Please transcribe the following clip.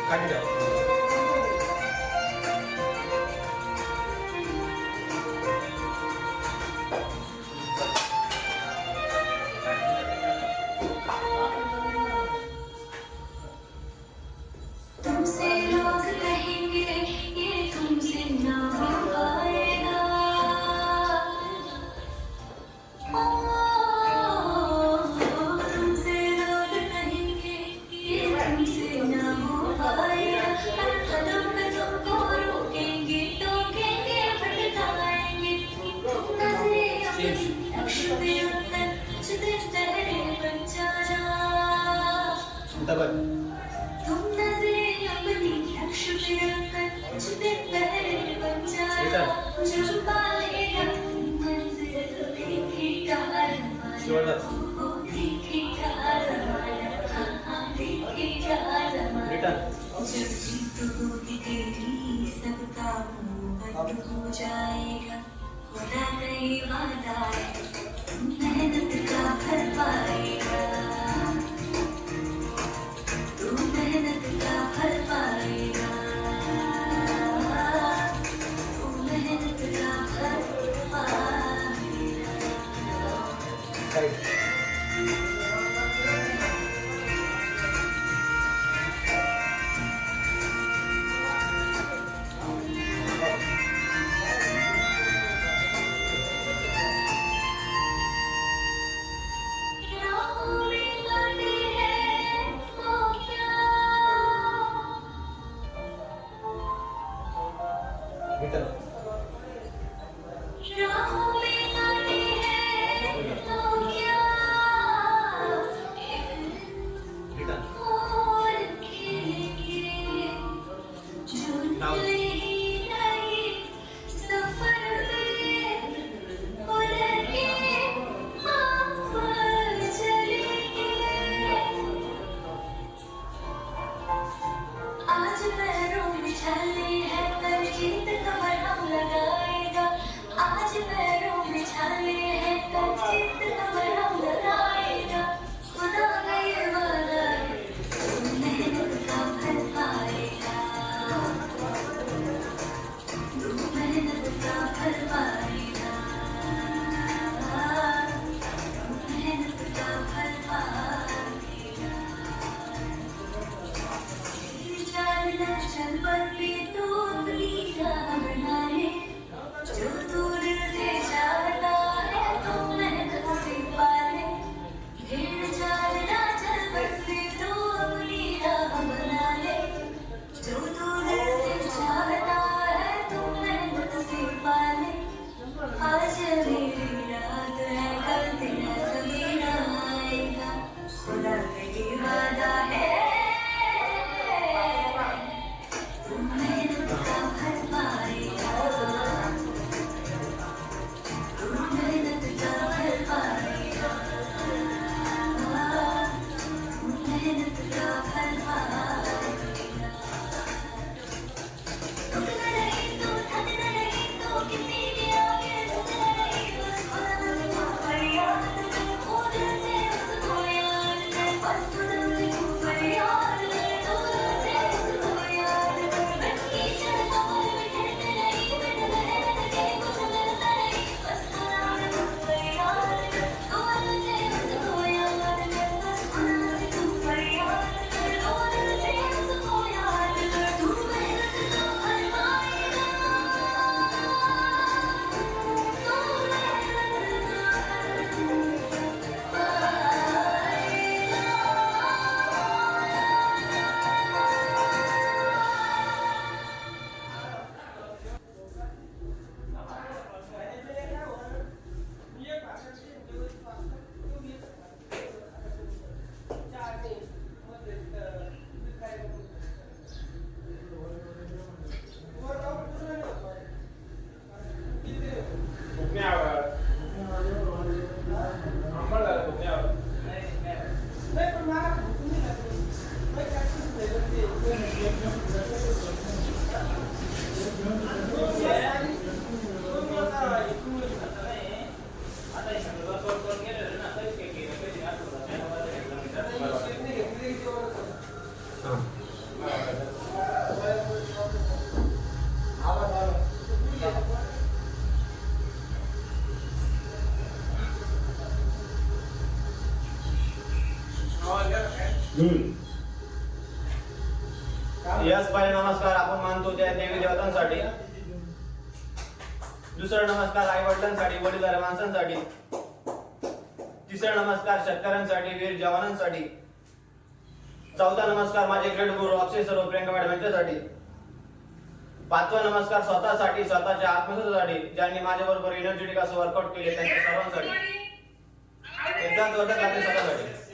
खाली जाओ. तुमसे लोग कहेंगे ये तुमसे ना हो पाएगा. तुमसे लोग कहेंगे ये तुमसे ना हो पाएगा. हर कदम पे तुमको रोकेंगे टोकेंगे भटकाएंगे. नजरें अपनी नक्श पे उतर कुछ दिन पहले बन जाना. डबल. तुम नजरें अपनी नक्श पे उतर कुछ दिन पहले बन जाना. जो पालेगा मंजिल देखेगा जोरदार. वो देखेगा ज़माना. हाँ देखेगा ज़माना. रिटर्न. जब जीत होगी तेरी सबका मुंह बंद हो जाएगा. खुदा का ये वादा है तुम मेहनत का फल पाएगा. तू मेहनत का फल पाएगा. तू मेहनत का फल पाएगा. साइड. राहों में कांटे हैं वो क्या. रिटर्न. राहों में कांटे हैं वो क्या. रिटर्न. और खिलेंगे जो निकले ही नहीं सफर में. उलटे हम पर चलेंगे. आज पैरों में छाले हैं कल जीत का मरहम लगाएगा. आज पैरों में छाले हैं कल जीत का मरहम लगाएगा. खुदा का ये वादा है तुम मेहनत का फल पाएगा. तू मेहनत का फल पाएगा. तू मेहनत का फल पाएगा. चल चल बदली तू अपनी राह बना ले. जो दूर से जाता है तो मेहनत से पाले. भीड़ चलना चल बदली तू अपनी राह बना ले. जो दूर से जाता है तो मेहनत से पाले. आज मेरी रात है कल तेरा सवेरा आएगा. खुदा का ये वादा है तुम मेहनत का फल पाएगा. तुम मेहनत का फल पाएगा. तुम मेहनत का फल पाएगा. रुकना नहीं तो थकना नहीं तो किसी के आगे झुकना नहीं. बस खुदा तुमको फरियाद कर वो दिल से उसको याद कर. बस खुदा तुमको फरियाद कर तो दिल से उसको याद कर. बच्ची चल कमर में ठहरते नहीं बिन मेहनत के कुछ मिलता नहीं. बस खुदा तुमको फरियाद कर तो दिल से उसको याद कर. बस खुदा तुमको फरियाद कर तो दिल से उसको याद कर. तू मेहनत का फल पाएगा. तू मेहनत का फल हां यस पहिले नमस्कार आपण मानतो त्या देवी देवतांसाठी. दुसरा नमस्कार आई वडिलांसाठी, वडीलधाऱ्या माणसांसाठी. तिसरा नमस्कार शेतकऱ्यांसाठी, वीर जवानांसाठी. चौथा नमस्कार माझे ग्रेट गुरु अक्षय सर्व प्रियंका मॅडम यांच्यासाठी. पाचवा नमस्कार स्वतःसाठी, स्वतःच्या आत्मसासाठी, ज्यांनी माझ्याबरोबर एनर्जेटिक असं वर्कआउट केले त्यांच्या सर्वांसाठी. एकदा जोरदार लागले स्वतःसाठी.